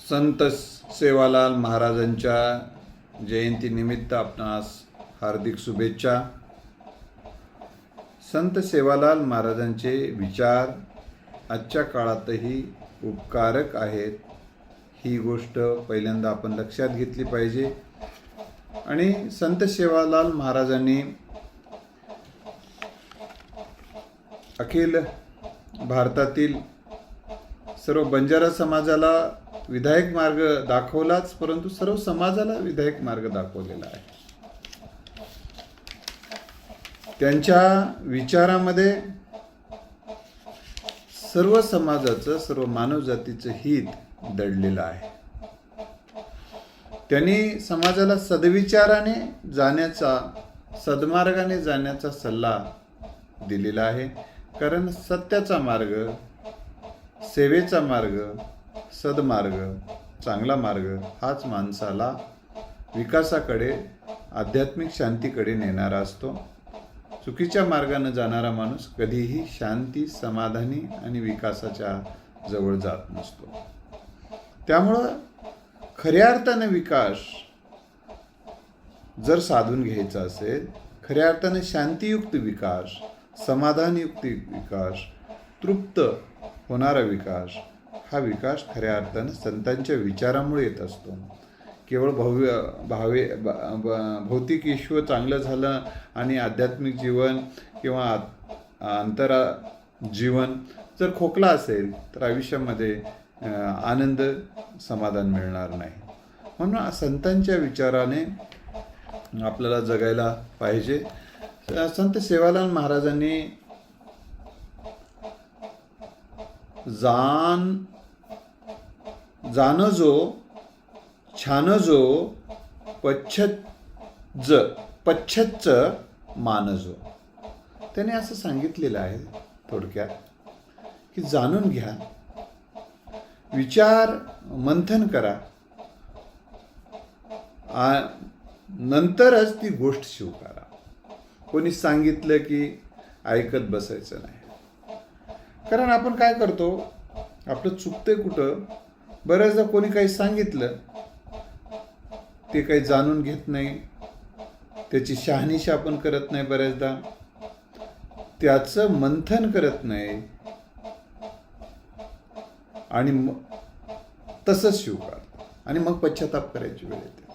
संत सेवालाल महाराजांच्या जयंतीनिमित्त आपणास हार्दिक शुभेच्छा. संत सेवालाल महाराजांचे विचार आजच्या काळातही उपकारक आहेत, ही गोष्ट पहिल्यांदा आपण लक्षात घेतली पाहिजे. आणि संत सेवालाल महाराजांनी अखिल भारतातील सर्व बंजारा समाजाला विधायक मार्ग दाखवलाच, परंतु सर्व समाजाला विधायक मार्ग दाखवलेला आहे. त्यांच्या विचारामध्ये सर्व समाजाचं, सर्व मानवजातीचं हित दडलेलं आहे. त्यांनी समाजाला सद्विचाराने जाण्याचा, सद्मार्गाने जाण्याचा सल्ला दिलेला आहे. कारण सत्याचा मार्ग, सेवेचा मार्ग, सद्मार्ग, चांगला मार्ग हाच माणसाला विकासाकडे, आध्यात्मिक शांतीकडे नेणारा असतो. चुकीच्या मार्गाने जाणारा माणूस कधीही शांती, समाधानी आणि विकासाच्या जवळ जात नसतो. त्यामुळं खऱ्या अर्थाने विकास जर साधून घ्यायचा असेल, खऱ्या अर्थाने शांतियुक्त विकास, समाधानयुक्त विकास, तृप्त होणारा विकास, हा विकास खऱ्या अर्थाने संतांच्या विचारामुळे येत असतो. केवळ भौतिक विश्व चांगलं झालं आणि आध्यात्मिक जीवन किंवा अंतरा जीवन जर खोकला असेल तर आयुष्यामध्ये आनंद, समाधान मिळणार नाही. म्हणून संतांच्या विचाराने आपल्याला जगायला पाहिजे. संत सेवालाल महाराजांनी जाणजो छानजो पच्छच्च मानजो, त्याने असं सांगितलेलं आहे थोडक्यात की जाणून घ्या, विचार मंथन करा, नंतरच ती गोष्ट स्वीकारा. कोणी सांगितलं की ऐकत बसायचं नाही. कारण आपण काय करतो, आपलं चुकतंय कुठं, बऱ्याचदा कोणी काही सांगितलं ते काही जाणून घेत नाही, त्याची शहानिशा आपण करत नाही, बऱ्याचदा त्याचं मंथन करत नाही आणि तसंच स्वीकारतो आणि मग पश्चाताप करायची वेळ येते.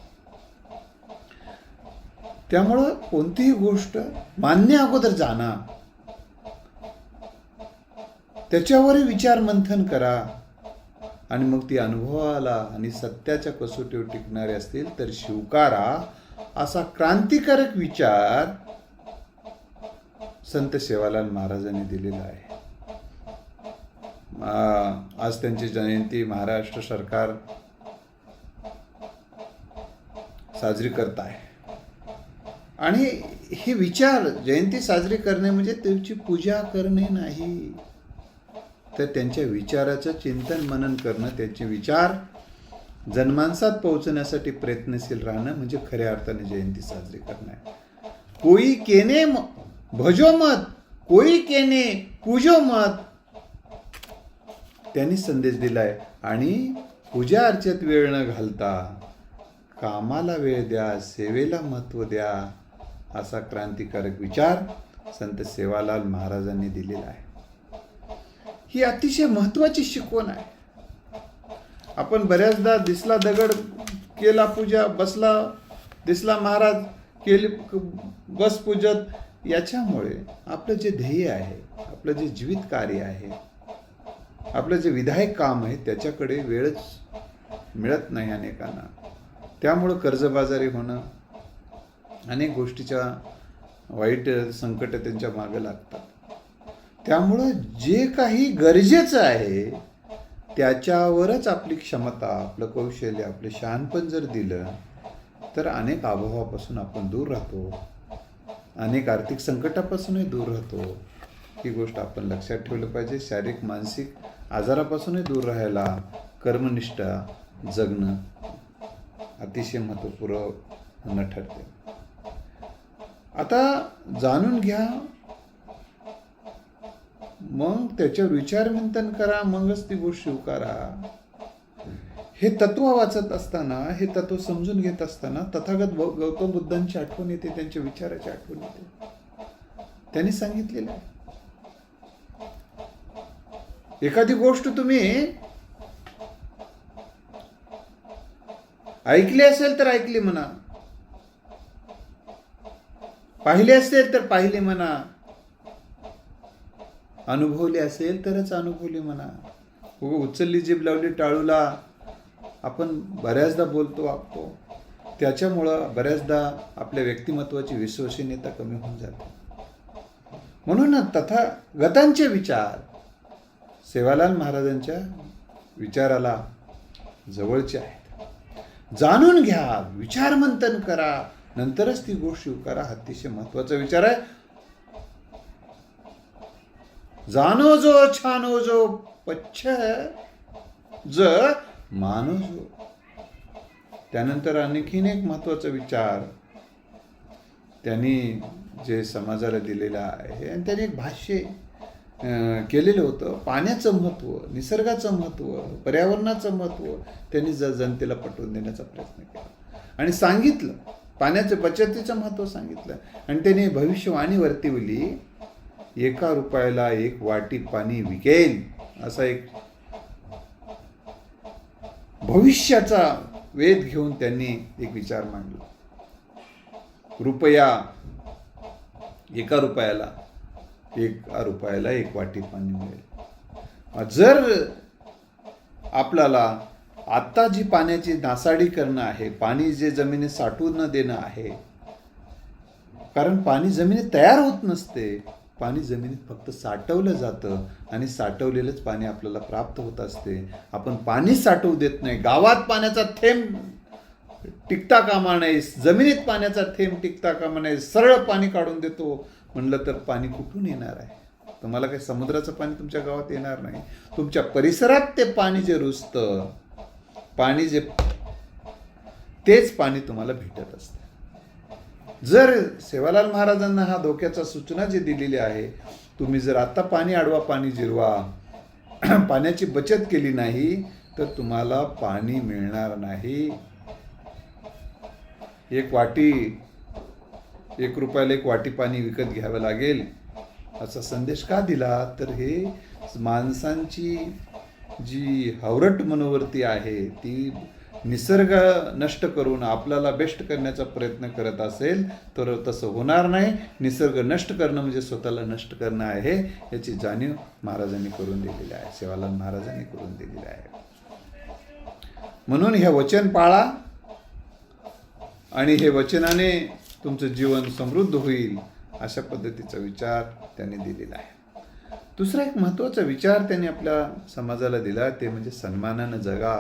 त्यामुळं कोणतीही गोष्ट मान्य अगोदर जाणा, त्याच्यावरही विचार मंथन करा आणि मग ती अनुभवाला आणि सत्याच्या कसोटीवर टिकणारे असतील तर स्वीकारा, असा क्रांतिकारक विचार संत सेवालाल महाराजांनी दिलेला आहे. आज त्यांची जयंती महाराष्ट्र सरकार साजरी करत आहे. आणि हे विचार, जयंती साजरी करणे म्हणजे त्यांची पूजा करणे नाही, तर त्यांच्या विचाराचं चिंतन मनन करणं, त्यांचे विचार जनमानसात पोहोचण्यासाठी प्रयत्नशील राहणं म्हणजे खऱ्या अर्थाने जयंती साजरी करणं आहे. कोई केने भजो मत, कोई केने पूजो मत, त्यांनी संदेश दिलाय. आणि पूजा अर्चेत वेळ न घालता कामाला वेळ द्या, सेवेला महत्त्व द्या, असा क्रांतिकारक विचार संत सेवालाल महाराजांनी दिलेला आहे. ही अतिशय महत्त्वाची शिकवण आहे. आपण बऱ्याचदा दिसला दगड केला पूजा, बसला दिसला महाराज केले बस पूजत, याच्यामुळे आपलं जे ध्येय आहे, आपलं जे जीवित कार्य आहे, आपलं जे विधायक काम आहे, त्याच्याकडे वेळच मिळत नाही अनेकांना. त्यामुळं कर्जबाजारी होणं, अनेक गोष्टीच्या वाईट संकट त्यांच्या मागे लागतात. त्यामुळं जे काही गरजेचं आहे त्याच्यावरच आपली क्षमता, आपलं कौशल्य, आपले शहाणपण जर दिलं तर अनेक अभावापासून आपण दूर राहतो, अनेक आर्थिक संकटापासूनही दूर राहतो. ही गोष्ट आपण लक्षात ठेवलं पाहिजे. शारीरिक, मानसिक आजारापासूनही दूर राहायला कर्मनिष्ठा जगणं अतिशय महत्त्वपूर्ण ठरते. आता जाणून घ्या, मग त्याच्यावर विचार मंथन करा, मगच ती गोष्ट स्वीकारा. हे तत्व वाचत असताना, हे तत्व समजून घेत असताना तथागत गौतम बुद्धांची आठवण येते, त्यांच्या विचाराची आठवण येते. त्यांनी सांगितलेलं आहे, एखादी गोष्ट तुम्ही ऐकली असेल तर ऐकली म्हणा, पाहिले असेल तर पाहिले म्हणा, अनुभवले असेल तरच अनुभवले म्हणा. उचलली जीभ लावली टाळूला आपण बऱ्याचदा बोलतो वागतो. त्याच्यामुळं बऱ्याचदा आपल्या व्यक्तिमत्वाची विश्वसनीयता कमी होऊन जाते. म्हणून तथागतांचे विचार सेवालाल महाराजांच्या विचाराला जवळचे आहेत. जाणून घ्या, विचार मंथन करा, नंतरच ती गोष्ट स्वीकारा. अतिशय महत्वाचा विचार आहे. जानो जो छानो जो पच्छ ज मानो जो. त्यानंतर आणखीन एक महत्वाचा विचार त्यांनी जे समाजाला दिलेला आहे, आणि त्यांनी एक भाष्य केलेलं होतं. पाण्याचं महत्त्व, निसर्गाचं महत्त्व, पर्यावरणाचं महत्त्व त्यांनी जनतेला पटवून देण्याचा प्रयत्न केला आणि सांगितलं. पाण्याच्या बचतीचं महत्त्व सांगितलं. आणि त्यांनी भविष्यवाणी वर्तवली, 1 रुपयाला 1 वाटी पाणी विकेल, असा एक भविष्याचा वेध घेऊन त्यांनी एक विचार मांडला. 1 रुपयाला 1 वाटी पाणी मिळेल. जर आपल्याला आत्ता जी पाण्याची नासाडी करणं आहे, पाणी जे जमिनीत साठवून न देणं आहे, कारण पाणी जमिनीत तयार होत नसते, पाणी जमिनीत फक्त साठवलं जातं आणि साठवलेलंच पाणी आपल्याला प्राप्त होत असते. आपण पाणी साठवू देत नाही. गावात पाण्याचा थेंब टिकता कामा नये, जमिनीत पाण्याचा थेंब टिकता कामा नये, सरळ पाणी काढून देतो म्हणलं तर पाणी कुठून येणार आहे? तुम्हाला काही समुद्राचं पाणी तुमच्या गावात येणार नाही. तुमच्या परिसरात ते पाणी जे रुजतं, पाणी जे तेच पाणी तुम्हाला भेटत असतं. जर सेवालाल महाराजांना हा धोक्याचा सूचना जी दिलेली आहे, तुम्ही जर आता पाणी अडवा, पाणी जिरवा, पाण्याची बचत केली नाही तर तुम्हाला पाणी मिळणार नाही. 1 रुपयाला 1 वाटी पाणी विकत घ्यावं लागेल असा संदेश का दिला? तर हे माणसांची जी हावरट मनोवृत्ती आहे, ती निसर्ग नष्ट करून आपल्याला बेस्ट करण्याचा प्रयत्न करत असेल तर तसं होणार नाही. निसर्ग नष्ट करणं म्हणजे स्वतःला नष्ट करणं आहे, याची जाणीव महाराजांनी करून दिलेली आहे, सेवालाल महाराजांनी करून दिलेली आहे. म्हणून हे वचन पाळा आणि हे वचनाने तुमचं जीवन समृद्ध होईल, अशा पद्धतीचा विचार त्यांनी दिलेला आहे. दुसरा एक महत्त्वाचा विचार त्यांनी आपल्या समाजाला दिला, ते म्हणजे सन्मानानं जगा,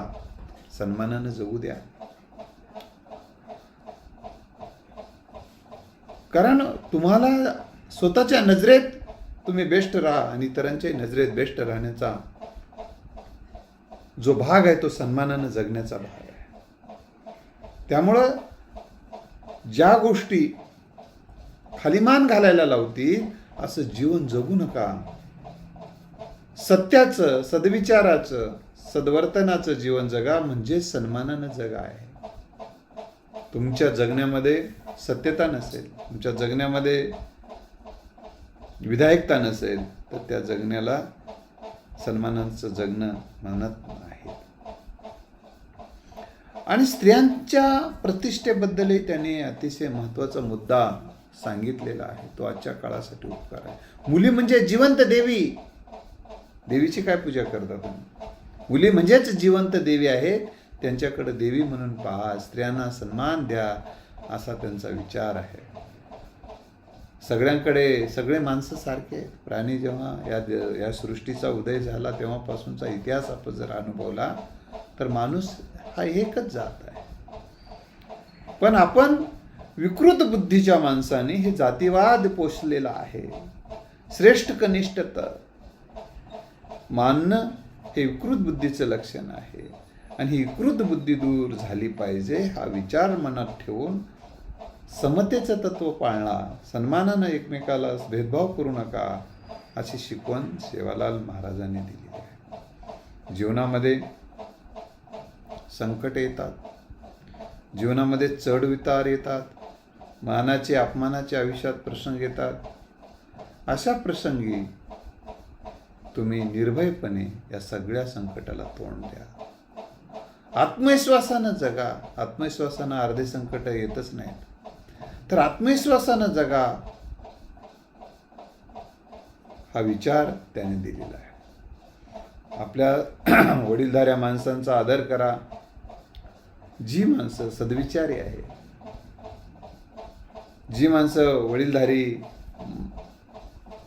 सन्मानानं जगू द्या. कारण तुम्हाला स्वतःच्या नजरेत तुम्ही बेस्ट राहा आणि इतरांच्या नजरेत बेस्ट राहण्याचा जो भाग आहे तो सन्मानानं जगण्याचा भाग आहे. त्यामुळं ज्या गोष्टी खालीमान घालायला लावतील असं जीवन जगू नका. सत्याचं, सद्विचाराचं, सद्वर्तनाचं जीवन जगा, म्हणजे सन्मानानं जगा आहे. तुमच्या जगण्यामध्ये सत्यता नसेल, तुमच्या जगण्यामध्ये विधायकता नसेल तर त्या जगण्याला सन्मानाचं जगणं म्हणत नाही. आणि स्त्रियांच्या प्रतिष्ठेबद्दलही त्यांनी अतिशय महत्त्वाचा मुद्दा सांगितलेला आहे, तो आजच्या काळासाठी उपकार आहे. मुली म्हणजे जिवंत देवी. देवीची काय पूजा करता तुम्ही? मुली म्हणजेच जिवंत देवी आहेत, त्यांच्याकडे देवी म्हणून पहा, स्त्रियांना सन्मान द्या, असा त्यांचा विचार आहे. सगळ्यांकडे सगळे माणसं सारखे. प्राणी जेव्हा या सृष्टीचा उदय झाला तेव्हापासूनचा इतिहास आपण जर अनुभवला तर माणूस हा एकच जात आहे. पण आपण विकृत बुद्धीच्या माणसाने हे जातीवाद पोषलेला आहे. श्रेष्ठ कनिष्ठ मानणं हे विकृत बुद्धीचं लक्षण आहे. आणि ही विकृत बुद्धी दूर झाली पाहिजे, हा विचार मनात ठेवून समतेचं तत्व पाळणा, सन्मानानं एकमेकाला भेदभाव करू नका, अशी शिकवण सेवालाल महाराजांनी दिली आहे. जीवनामध्ये संकट येतात, जीवनामध्ये चढ-उतार येतात, मानाचे अपमानाचे आयुष्यात प्रसंग येतात. अशा प्रसंगी तुम्ही निर्भयपणे या सगळ्या संकटाला तोंड द्या. आत्मविश्वासानं जगा. आत्मविश्वासानं अर्धे संकट येतच नाहीत, तर आत्मविश्वासानं जगा हा विचार त्याने दिलेला आहे. आपल्या वडीलधाऱ्या माणसांचा आदर करा. जी माणसं सद्विचारी आहे, जी माणसं वडीलधारी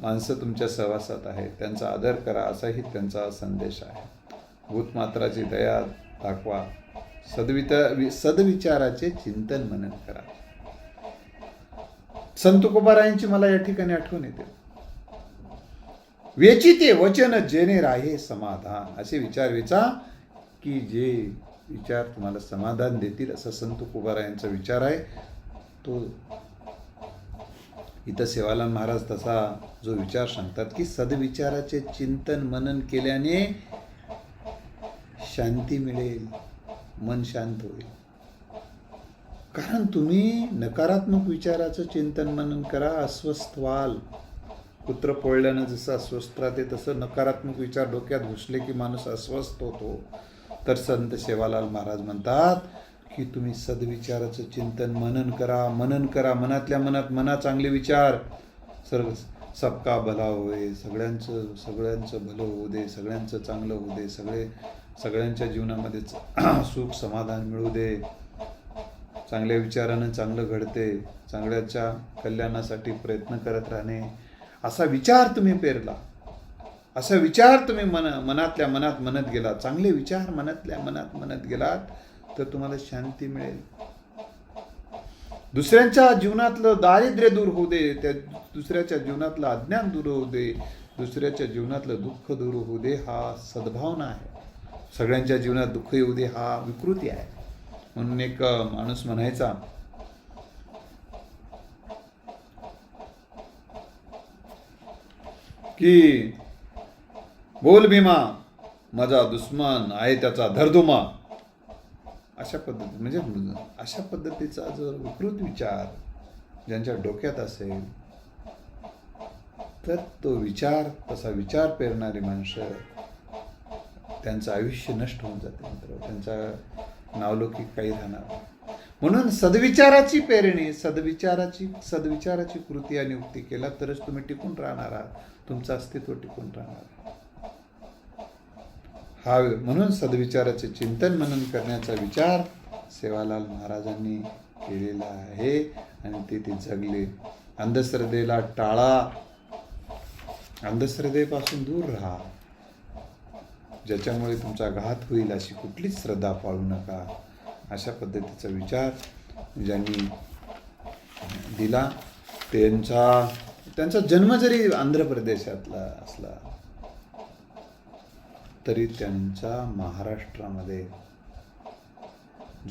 माणसं तुमच्या सहवासात आहेत, त्यांचा आदर करा, असाही त्यांचा संदेश आहे. भूतमात्राची दया दाखवा. सद्विचाराचे चिंतन मनन करा. संत तुकोबारायांची मला या ठिकाणी आठवण येते. वेचिते वचन जेणे राहे समाधान. असे विचार वेचा की जे विचार तुम्हाला समाधान देतील, असा संत तुकोबारायांचा विचार आहे. तो इथं सेवालाल महाराज तसा जो विचार सांगतात की सद्विचाराचे चिंतन मनन केल्याने शांती मिळेल, मन शांत होईल. कारण तुम्ही नकारात्मक विचाराचं चिंतन मनन करा, अस्वस्थ व्हाल. कुत्र पोळल्यानं जसं अस्वस्थ राहते तसं नकारात्मक विचार डोक्यात घुसले की माणूस अस्वस्थ होतो. तर संत सेवालाल महाराज म्हणतात की तुम्ही सद्विचाराचं चिंतन मनन करा. मनातल्या मनात चांगले विचार. सर्व सबका भला होय, सगळ्यांचं भलं होऊ दे, सगळ्यांचं चांगलं होऊ दे, सगळ्यांच्या जीवनामध्ये सुख समाधान मिळू दे. चांगल्या विचारानं चांगलं घडते. चांगल्याच्या कल्याणासाठी प्रयत्न करत राहणे, असा विचार तुम्ही पेरला, असा विचार तुम्ही मनातल्या मनात म्हणत गेलात, चांगले विचार मनातल्या मनात म्हणत गेलात, तर तुम्हाला शांती मिळेल. दुसऱ्यांच्या जीवनातलं दारिद्र्य दूर होऊ दे, त्या दुसऱ्याच्या जीवनातलं अज्ञान दूर होऊ दे, दुसऱ्याच्या जीवनातलं दुःख दूर होऊ दे, हा सद्भावना आहे. सगळ्यांच्या जीवनात दुःख येऊ दे हा विकृती आहे. म्हणून एक माणूस म्हणायचा की बोल भीमा माझा दुश्मन आहे त्याचा धरधुमा. अशा पद्धती म्हणजे अशा पद्धतीचा जर विकृत विचार ज्यांच्या डोक्यात असेल तर तो विचार, तसा विचार पेरणारी माणसं त्यांचं आयुष्य नष्ट होऊन जाते मित्र. त्यांचा नावलौकिक काही राहणार नाही. म्हणून सद्विचाराची पेरणी, सद्विचाराची कृती आणि उक्ती केला तरच तुम्ही टिकून राहणार आहात, तुमचं अस्तित्व टिकून राहणार आहे. हा म्हणून सद्विचाराचे चिंतन मनन करण्याचा विचार सेवालाल महाराजांनी केलेला आहे आणि ते जगले. अंधश्रद्धेला टाळा, अंधश्रद्धेपासून दूर राहा. ज्याच्यामुळे तुमचा घात होईल अशी कुठलीच श्रद्धा पाळू नका. अशा पद्धतीचा विचार ज्यांनी दिला, त्यांचा जन्म जरी आंध्र प्रदेशातला असला तरी त्यांचा महाराष्ट्रामध्ये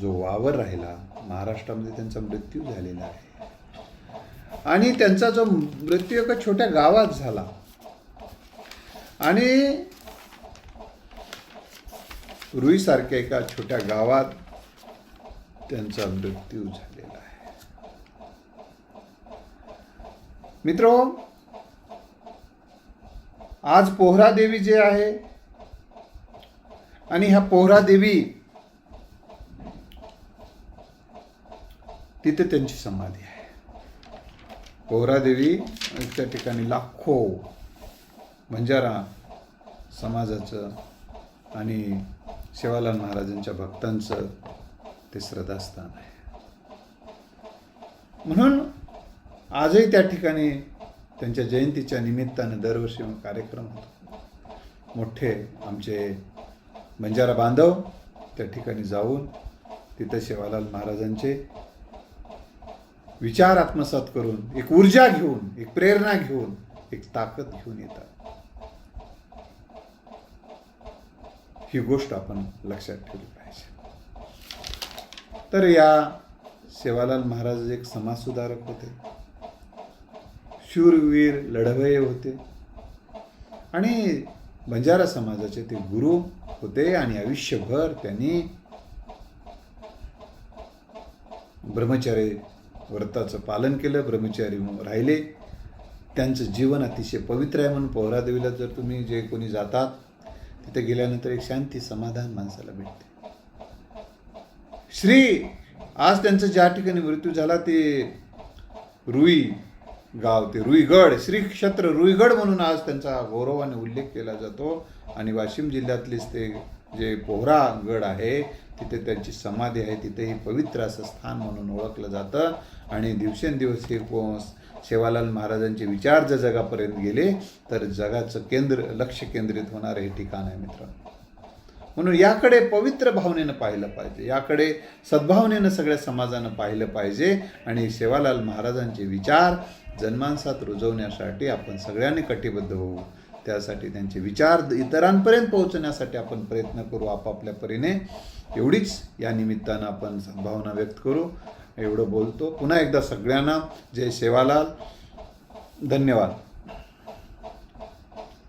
जो वावर राहिला, महाराष्ट्रामध्ये त्यांचा मृत्यू झालेला आहे. आणि त्यांचा जो मृत्यू एका छोट्या गावात झाला आणि रुईसारख्या एका छोट्या गावात त्यांचा मृत्यू झालेला आहे. मित्रो, आज पोहरा देवी जे आहे आणि ह्या पोहरा देवी तिथे त्यांची समाधी आहे. पोहरा देवी त्या ठिकाणी लाखो बंजारा समाजाचं आणि सेवालाल महाराजांच्या भक्तांचं ते श्रद्धास्थान आहे. म्हणून आजही त्या ठिकाणी त्यांच्या जयंतीच्या निमित्तानं दरवर्षी कार्यक्रम होतो. मोठे आमचे बंजारा बांधव त्या ठिकाणी जाऊन तिथं सेवालाल महाराजांचे विचार आत्मसात करून, एक ऊर्जा घेऊन, एक प्रेरणा घेऊन, एक ताकद घेऊन येतात. ही गोष्ट आपण लक्षात ठेवली पाहिजे. तर या सेवालाल महाराज एक समाजसुधारक होते, शूरवीर लढवय्ये होते आणि बंजारा समाजाचे ते गुरु होते. आणि आयुष्यभर त्यांनी ब्रह्मचारी व्रताचं पालन केलं, ब्रह्मचारी राहिले. त्यांचं जीवन अतिशय पवित्र आहे. म्हणून पोहरादेवीला जर तुम्ही जे कोणी जातात तिथे गेल्यानंतर एक शांती समाधान माणसाला भेटते. आज त्यांचं ज्या ठिकाणी मृत्यू झाला ते रुई गाव, ते रुईगड, श्री क्षेत्र रुईगड म्हणून आज त्यांचा गौरवाने उल्लेख केला जातो. आणि वाशिम जिल्ह्यातलेच ते जे पोहरा गड आहे तिथे त्यांची समाधी आहे. तिथेही पवित्र असं स्थान म्हणून ओळखलं जातं. आणि दिवसेंदिवस हे सेवालाल महाराजांचे विचार जर जगापर्यंत गेले तर जगाचं लक्ष केंद्रित होणारं हे ठिकाण आहे मित्रांनो. म्हणून याकडे पवित्र भावनेनं पाहिलं पाहिजे, याकडे सद्भावनेनं सगळ्या समाजानं पाहिलं पाहिजे. आणि सेवालाल महाराजांचे विचार जनमानसात रुजवण्यासाठी आपण सगळ्यांनी कटिबद्ध होऊ. त्यासाठी त्यांचे विचार इतरांपर्यंत पोहोचण्यासाठी आपण प्रयत्न करू आपापल्या परीने. एवढीच या निमित्तानं आपण सद्भावना व्यक्त करू. एवढं बोलतो. पुन्हा एकदा सगळ्यांना जय सेवालाल. धन्यवाद.